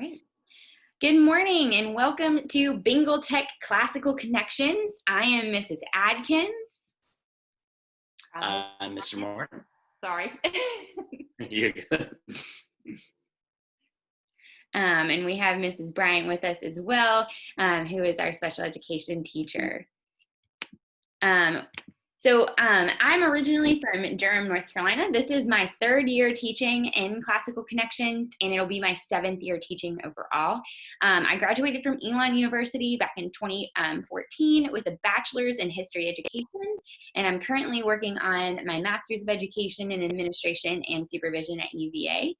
right. Good morning and welcome to Bengal Tech Classical Connections. I am Mrs. Adkins. I'm Mr. Martin. Sorry. You're good. And we have Mrs. Bryant with us as well, who is our special education teacher. I'm originally from Durham, North Carolina. This is my third year teaching in Classical Connections, and it'll be my 7th year teaching overall. I graduated from Elon University back in 2014 with a bachelor's in history education, and I'm currently working on my master's of education in administration and supervision at UVA.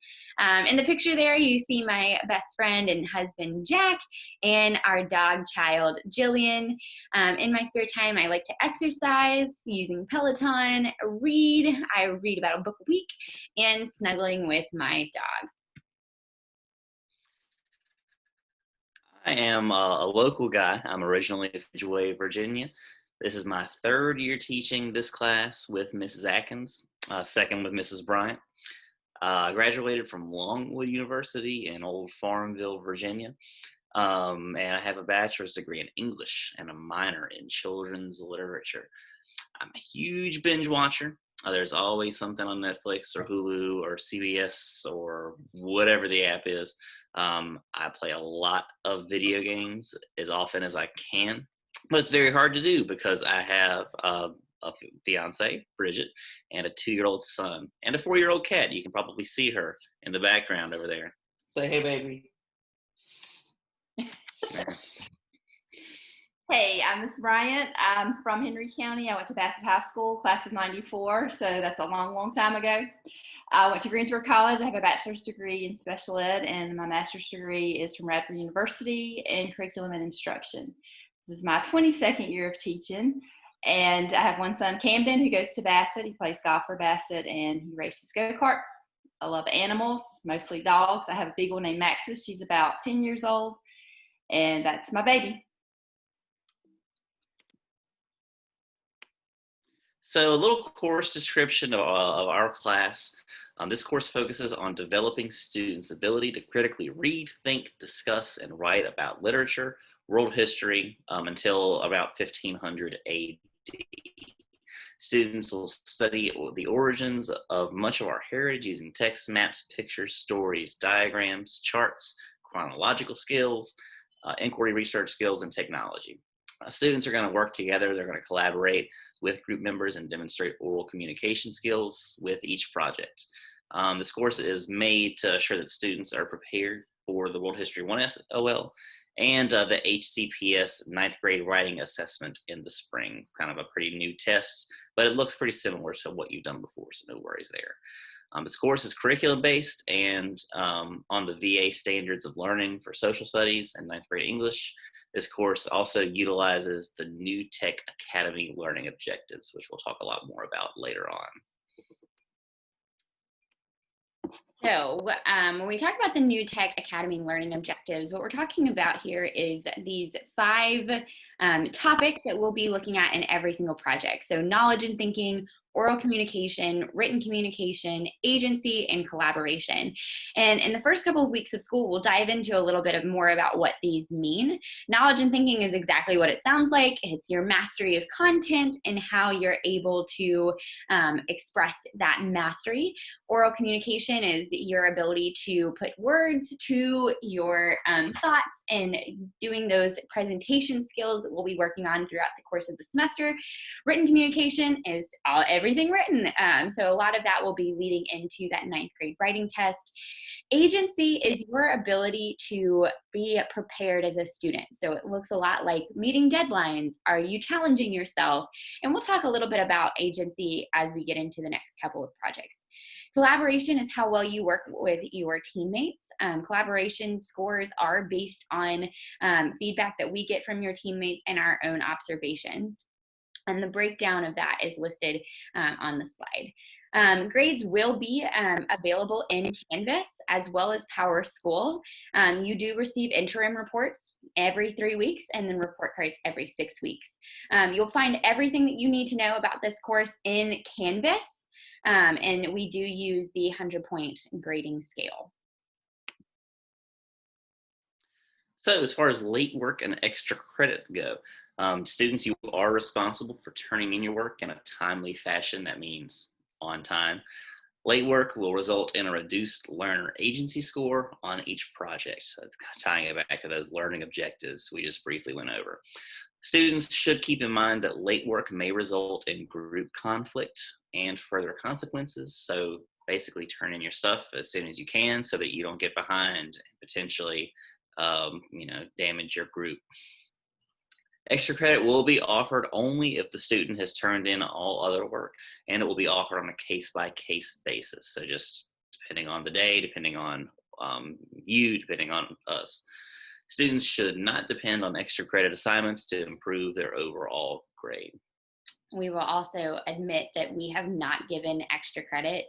In the picture there, you see my best friend and husband, Jack, and our dog child, Jillian. In my spare time, I like to exercise using Peloton, read. I read about a book a week, and snuggling with my dog. I am a local guy. I'm originally from Ridgeway, Virginia. This is my 3rd year teaching this class with Mrs. Atkins, 2nd with Mrs. Bryant. I graduated from Longwood University in Old Farmville, Virginia. And I have a bachelor's degree in English and a minor in children's literature. I'm a huge binge watcher. There's always something on Netflix or Hulu or CBS or whatever the app is. I play a lot of video games as often as I can, but it's very hard to do because I have a fiance, Bridget, and a 2-year-old son and a 4-year-old cat. You can probably see her in the background over there. Say hey, baby. Hey, I'm Miss Bryant. I'm from Henry County. I went to Bassett High School, class of 94, so that's a long, long time ago. I went to Greensboro College. I have a bachelor's degree in special ed, and my master's degree is from Radford University in curriculum and instruction. This is my 22nd year of teaching, and I have one son, Camden, who goes to Bassett. He plays golf for Bassett, and he races go-karts. I love animals, mostly dogs. I have a beagle named Maxis. She's about 10 years old, and that's my baby. So a little course description of our class. This course focuses on developing students' ability to critically read, think, discuss, and write about literature, world history until about 1500 AD. Students will study the origins of much of our heritage using text, maps, pictures, stories, diagrams, charts, chronological skills, inquiry research skills, and technology. Students are going to work together. They're going to collaborate with group members and demonstrate oral communication skills with each project. This course is made to assure that students are prepared for the World History 1 OL and the HCPS 9th grade writing assessment in the spring. It's kind of a pretty new test, but it looks pretty similar to what you've done before, so no worries there. This course is curriculum-based and on the VA standards of learning for social studies and 9th grade English. This course also utilizes the New Tech Academy learning objectives, which we'll talk a lot more about later on. So when we talk about the New Tech Academy learning objectives, what we're talking about here is these 5 topics that we'll be looking at in every single project. So knowledge and thinking, oral communication, written communication, agency, and collaboration. And in the first couple of weeks of school, we'll dive into a little bit more about what these mean. Knowledge and thinking is exactly what it sounds like. It's your mastery of content and how you're able to express that mastery. Oral communication is your ability to put words to your thoughts and doing those presentation skills that we'll be working on throughout the course of the semester. Written communication is everything written. So a lot of that will be leading into that 9th grade writing test. Agency is your ability to be prepared as a student. So it looks a lot like meeting deadlines. Are you challenging yourself? And we'll talk a little bit about agency as we get into the next couple of projects. Collaboration is how well you work with your teammates. Collaboration scores are based on feedback that we get from your teammates and our own observations. And the breakdown of that is listed on the slide. Grades will be available in Canvas as well as PowerSchool. You do receive interim reports every 3 weeks and then report cards every 6 weeks. You'll find everything that you need to know about this course in Canvas. And we do use the 100-point grading scale. So as far as late work and extra credit go, students, you are responsible for turning in your work in a timely fashion. That means on time. Late work will result in a reduced learner agency score on each project. So tying it back to those learning objectives we just briefly went over. Students should keep in mind that late work may result in group conflict and further consequences. So basically turn in your stuff as soon as you can so that you don't get behind and potentially damage your group. Extra credit will be offered only if the student has turned in all other work, and it will be offered on a case-by-case basis. So just depending on the day, depending on depending on us. Students should not depend on extra credit assignments to improve their overall grade. We will also admit that we have not given extra credit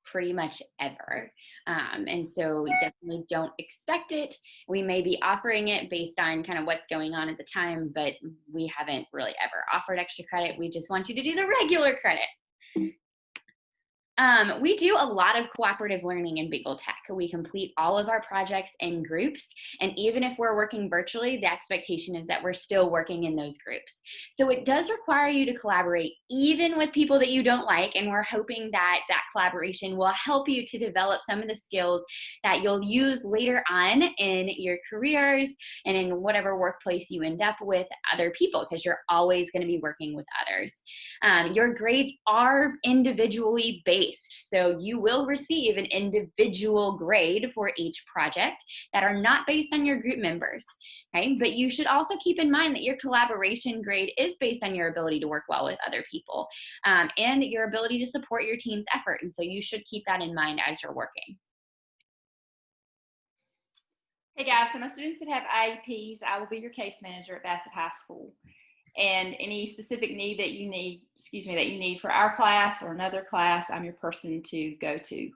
pretty much ever. And so we definitely don't expect it. We may be offering it based on kind of what's going on at the time, but we haven't really ever offered extra credit. We just want you to do the regular credit. We do a lot of cooperative learning in Bengal Tech. We complete all of our projects in groups, and even if we're working virtually, the expectation is that we're still working in those groups. So it does require you to collaborate even with people that you don't like, and we're hoping that that collaboration will help you to develop some of the skills that you'll use later on in your careers and in whatever workplace you end up with other people, because you're always going to be working with others. Your grades are individually based. So you will receive an individual grade for each project that are not based on your group members. Okay? But you should also keep in mind that your collaboration grade is based on your ability to work well with other people and your ability to support your team's effort. And so you should keep that in mind as you're working. Hey guys, so my students that have IEPs, I will be your case manager at Bassett High School. And any specific need that you need for our class or another class, I'm your person to go to.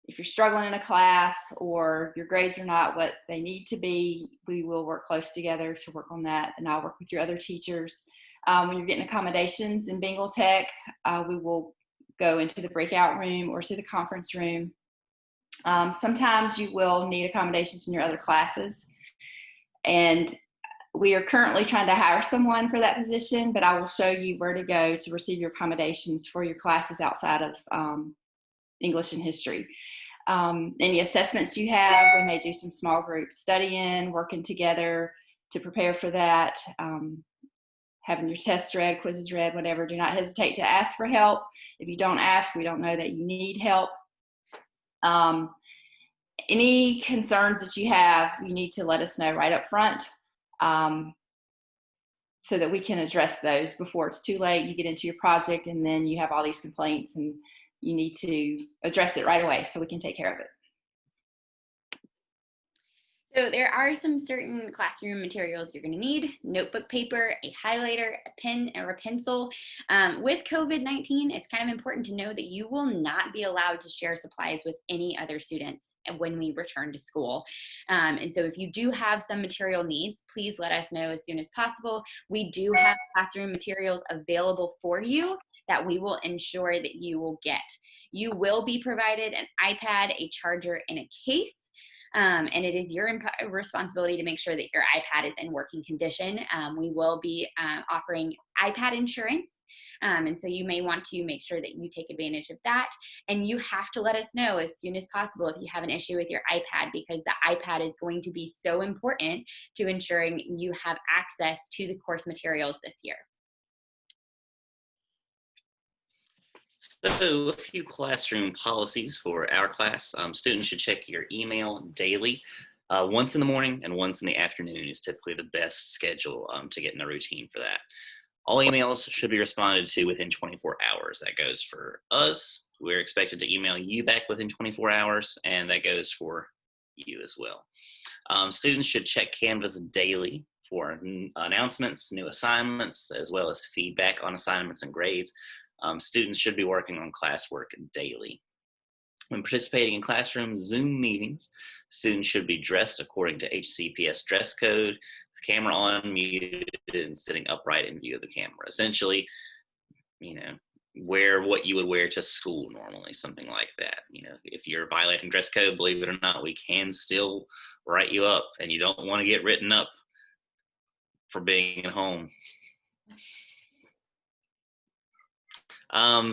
If you're struggling in a class or your grades are not what they need to be, we will work close together to work on that, and I'll work with your other teachers. When you're getting accommodations in Bengal Tech, we will go into the breakout room or to the conference room. Sometimes you will need accommodations in your other classes, and we are currently trying to hire someone for that position, but I will show you where to go to receive your accommodations for your classes outside of English and history. Any assessments you have, we may do some small group studying, working together to prepare for that, having your tests read, quizzes read, whatever. Do not hesitate to ask for help. If you don't ask, we don't know that you need help. Any concerns that you have, you need to let us know right up front. So that we can address those before it's too late. You get into your project and then you have all these complaints and you need to address it right away so we can take care of it. So there are some certain classroom materials you're going to need: notebook paper, a highlighter, a pen, or a pencil. With COVID-19, it's kind of important to know that you will not be allowed to share supplies with any other students when we return to school. And so if you do have some material needs, please let us know as soon as possible. We do have classroom materials available for you that we will ensure that you will get. You will be provided an iPad, a charger, and a case. And it is your responsibility to make sure that your iPad is in working condition. We will be offering iPad insurance. And so you may want to make sure that you take advantage of that. And you have to let us know as soon as possible if you have an issue with your iPad, because the iPad is going to be so important to ensuring you have access to the course materials this year. So a few classroom policies for our class. Students should check your email daily. Once in the morning and once in the afternoon is typically the best schedule to get in a routine for that. All emails should be responded to within 24 hours. That goes for us. We're expected to email you back within 24 hours, and that goes for you as well. Students should check Canvas daily for announcements, new assignments, as well as feedback on assignments and grades. Students should be working on classwork daily. When participating in classroom Zoom meetings, students should be dressed according to HCPS dress code, with camera on, muted, and sitting upright in view of the camera. Essentially, wear what you would wear to school normally, something like that. You know, if you're violating dress code, believe it or not, we can still write you up, and you don't want to get written up for being at home.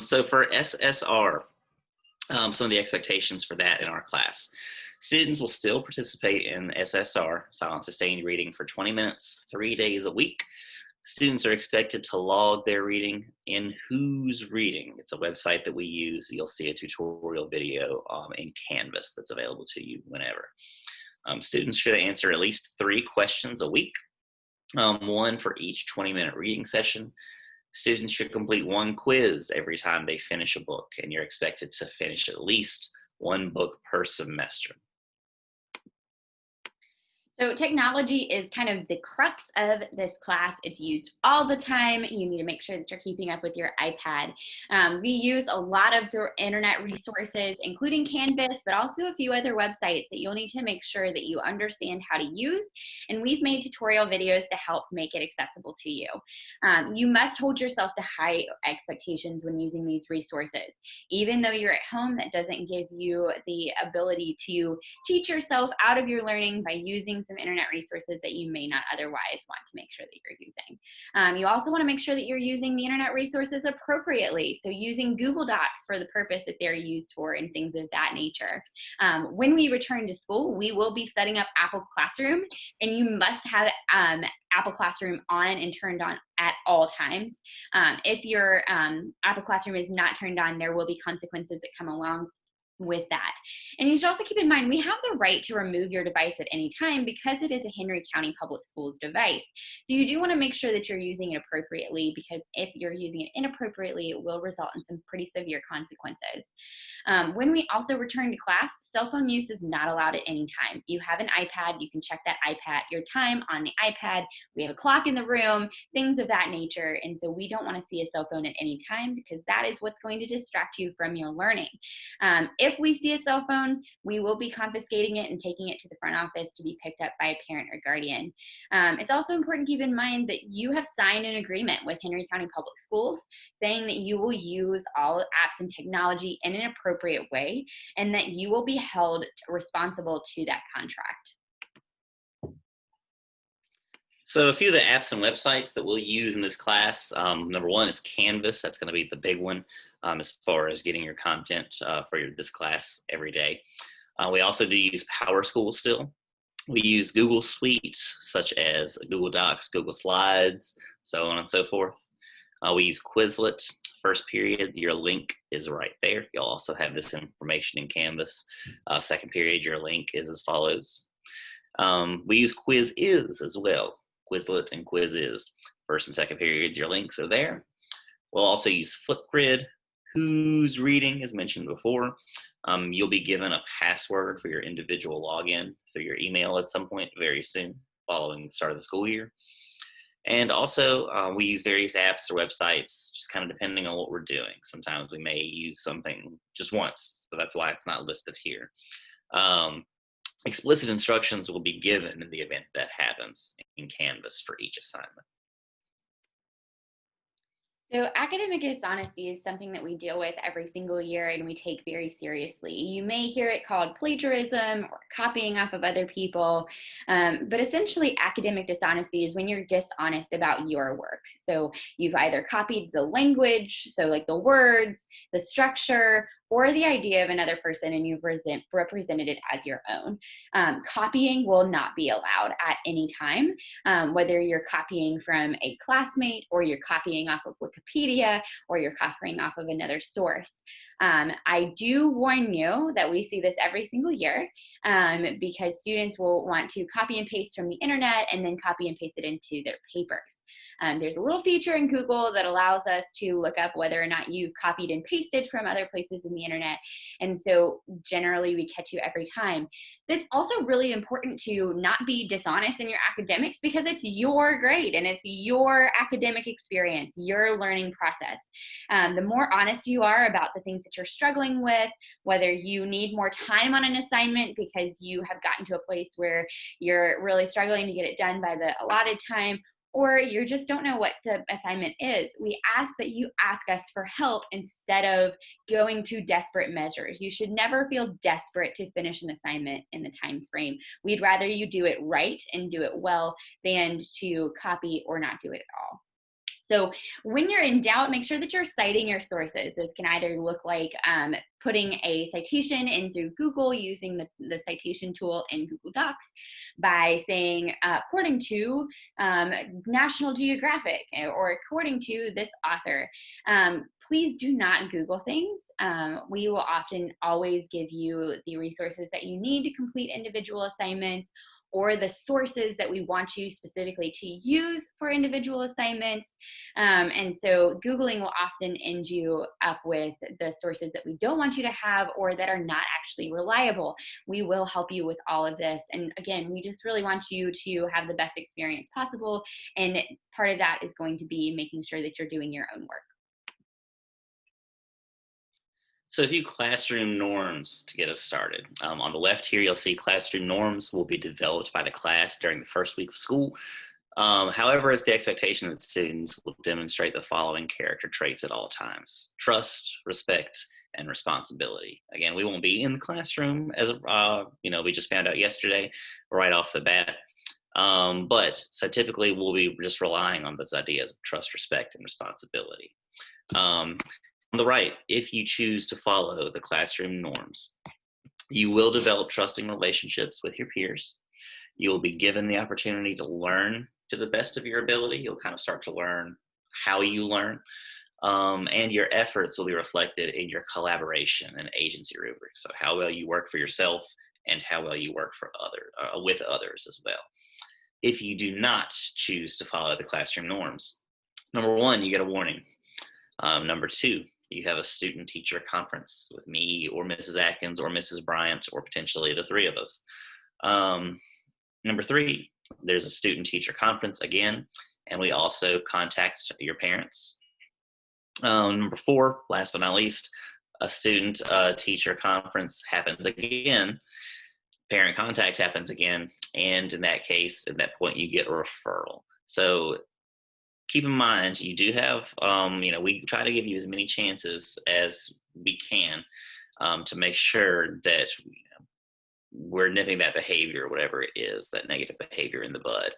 So for SSR, some of the expectations for that in our class. Students will still participate in SSR, silent sustained reading, for 20 minutes, 3 days a week. Students are expected to log their reading in Who's Reading. It's a website that we use. You'll see a tutorial video in Canvas that's available to you whenever. Students should answer at least 3 questions a week, 1 for each 20-minute reading session. Students should complete 1 quiz every time they finish a book, and you're expected to finish at least 1 book per semester. So technology is kind of the crux of this class. It's used all the time. You need to make sure that you're keeping up with your iPad. We use a lot of the internet resources, including Canvas, but also a few other websites that you'll need to make sure that you understand how to use. And we've made tutorial videos to help make it accessible to you. You must hold yourself to high expectations when using these resources. Even though you're at home, that doesn't give you the ability to teach yourself out of your learning by using some internet resources that you may not otherwise want to make sure that you're using. You also want to make sure that you're using the internet resources appropriately. So using Google Docs for the purpose that they're used for and things of that nature. When we return to school, we will be setting up Apple Classroom, and you must have Apple Classroom on and turned on at all times. If your Apple Classroom is not turned on, there will be consequences that come along with that. And you should also keep in mind, we have the right to remove your device at any time because it is a Henry County Public Schools device. So you do want to make sure that you're using it appropriately, because if you're using it inappropriately, it will result in some pretty severe consequences. When we also return to class, cell phone use is not allowed at any time. You have an iPad, you can check that iPad, your time on the iPad. We have a clock in the room, things of that nature. And so we don't want to see a cell phone at any time, because that is what's going to distract you from your learning. If we see a cell phone, we will be confiscating it and taking it to the front office to be picked up by a parent or guardian. It's also important to keep in mind that you have signed an agreement with Henry County Public Schools saying that you will use all apps and technology in an appropriate way, and that you will be held responsible to that contract. So a few of the apps and websites that we'll use in this class, number 1 is Canvas. That's going to be the big one as far as getting your content for this class every day. We also do use PowerSchool still. We use Google Suites, such as Google Docs, Google Slides, so on and so forth. We use Quizlet. First period, your link is right there. You'll also have this information in Canvas. Second period, your link is as follows. We use Quiz-Is as well. Quizlet and Quiz-Is. First and second periods, your links are there. We'll also use Flipgrid. Who's Reading, as mentioned before. You'll be given a password for your individual login through your email at some point very soon, following the start of the school year. And also, we use various apps or websites, just kind of depending on what we're doing. Sometimes we may use something just once, so that's why it's not listed here. Explicit instructions will be given in the event that happens in Canvas for each assignment. So academic dishonesty is something that we deal with every single year and we take very seriously. You may hear it called plagiarism or copying off of other people, but essentially academic dishonesty is when you're dishonest about your work. So you've either copied the language, so like the words, the structure, or the idea of another person, and you've represented it as your own. Copying will not be allowed at any time, whether you're copying from a classmate, or you're copying off of Wikipedia, or you're copying off of another source. I do warn you that we see this every single year because students will want to copy and paste from the internet and then copy and paste it into their papers. There's a little feature in Google that allows us to look up whether or not you've copied and pasted from other places in the internet. And so generally we catch you every time. It's also really important to not be dishonest in your academics, because it's your grade and it's your academic experience, your learning process. The more honest you are about the things that you're struggling with, whether you need more time on an assignment because you have gotten to a place where you're really struggling to get it done by the allotted time, or you just don't know what the assignment is, we ask that you ask us for help instead of going to desperate measures. You should never feel desperate to finish an assignment in the time frame. We'd rather you do it right and do it well than to copy or not do it at all. So when you're in doubt, make sure that you're citing your sources. This can either look like putting a citation in through Google using the citation tool in Google Docs by saying, according to National Geographic or according to this author. Please do not Google things. We will often always give you the resources that you need to complete individual assignments, or the sources that we want you specifically to use for individual assignments. And so Googling will often end you up with the sources that we don't want you to have or that are not actually reliable. We will help you with all of this. And again, we just really want you to have the best experience possible. And part of that is going to be making sure that you're doing your own work. So a few classroom norms to get us started. On the left here, you'll see classroom norms will be developed by the class during the first week of school. However, it's the expectation that students will demonstrate the following character traits at all times: trust, respect, and responsibility. Again, we won't be in the classroom as we just found out yesterday, right off the bat. So typically we'll be just relying on those ideas of trust, respect, and responsibility. On the right, if you choose to follow the classroom norms, you will develop trusting relationships with your peers. You will be given the opportunity to learn to the best of your ability. You'll kind of start to learn how you learn. And your efforts will be reflected in your collaboration and agency rubric. So how well you work for yourself and how well you work for with others as well. If you do not choose to follow the classroom norms, number one, you get a warning. Number two, you have a student-teacher conference with me or Mrs. Atkins or Mrs. Bryant or potentially the three of us. Number three, there's a student-teacher conference again, and we also contact your parents. Number four, last but not least, a student-teacher conference happens again. Parent contact happens again, and in that case, at that point, you get a referral. So keep in mind, you do have, we try to give you as many chances as we can to make sure that we're nipping that behavior, whatever it is, that negative behavior in the bud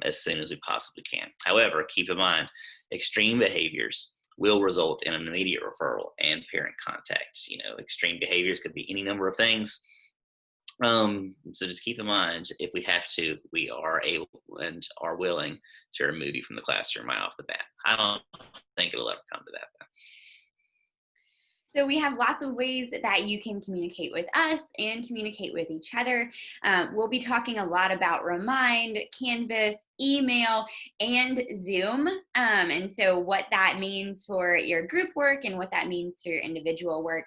as soon as we possibly can. However, keep in mind, extreme behaviors will result in an immediate referral and parent contact. Extreme behaviors could be any number of things. So just keep in mind, if we have to, we are able and are willing to remove you from the classroom right off the bat. I don't think it'll ever come to that. So we have lots of ways that you can communicate with us and communicate with each other. We'll be talking a lot about Remind, Canvas, email, and Zoom. And so what that means for your group work and what that means for your individual work.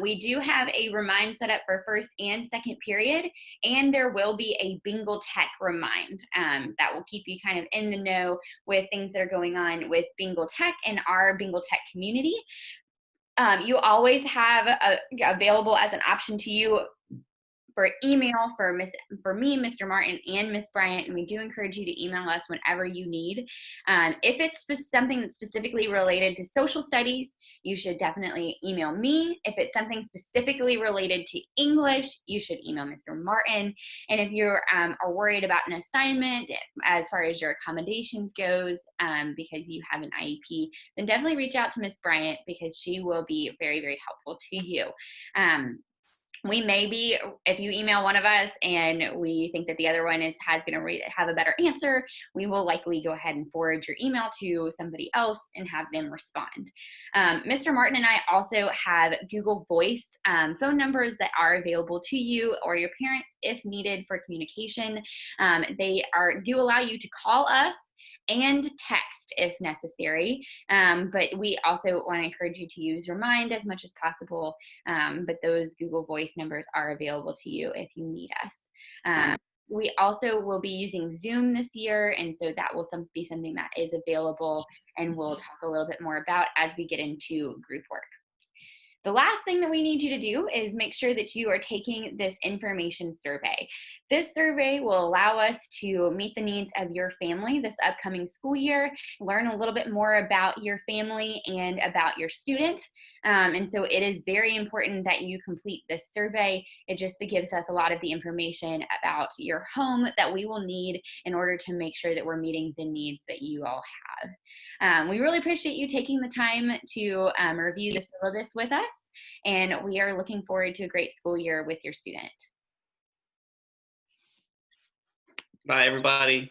We do have a Remind set up for first and second period, and there will be a Bingle Tech Remind that will keep you kind of in the know with things that are going on with Bingle Tech and our Bingle Tech community. You always have available as an option to you for email for me, Mr. Martin, and Miss Bryant, and we do encourage you to email us whenever you need. If it's something that's specifically related to social studies, you should definitely email me. If it's something specifically related to English, you should email Mr. Martin. And if you are worried about an assignment as far as your accommodations goes, because you have an IEP, then definitely reach out to Miss Bryant because she will be very, very helpful to you. We may be, if you email one of us and we think that the other one has going to have a better answer, we will likely go ahead and forward your email to somebody else and have them respond. Mr. Martin and I also have Google Voice phone numbers that are available to you or your parents if needed for communication. They do allow you to call us and text if necessary, but we also want to encourage you to use Remind as much as possible, but those Google Voice numbers are available to you if you need us. We also will be using Zoom this year, and so that will be something that is available and we'll talk a little bit more about as we get into group work. The last thing that we need you to do is make sure that you are taking this information survey. This survey will allow us to meet the needs of your family this upcoming school year, learn a little bit more about your family and about your student. And so it is very important that you complete this survey. It just gives us a lot of the information about your home that we will need in order to make sure that we're meeting the needs that you all have. We really appreciate you taking the time to review the syllabus with us, and we are looking forward to a great school year with your student. Bye, everybody.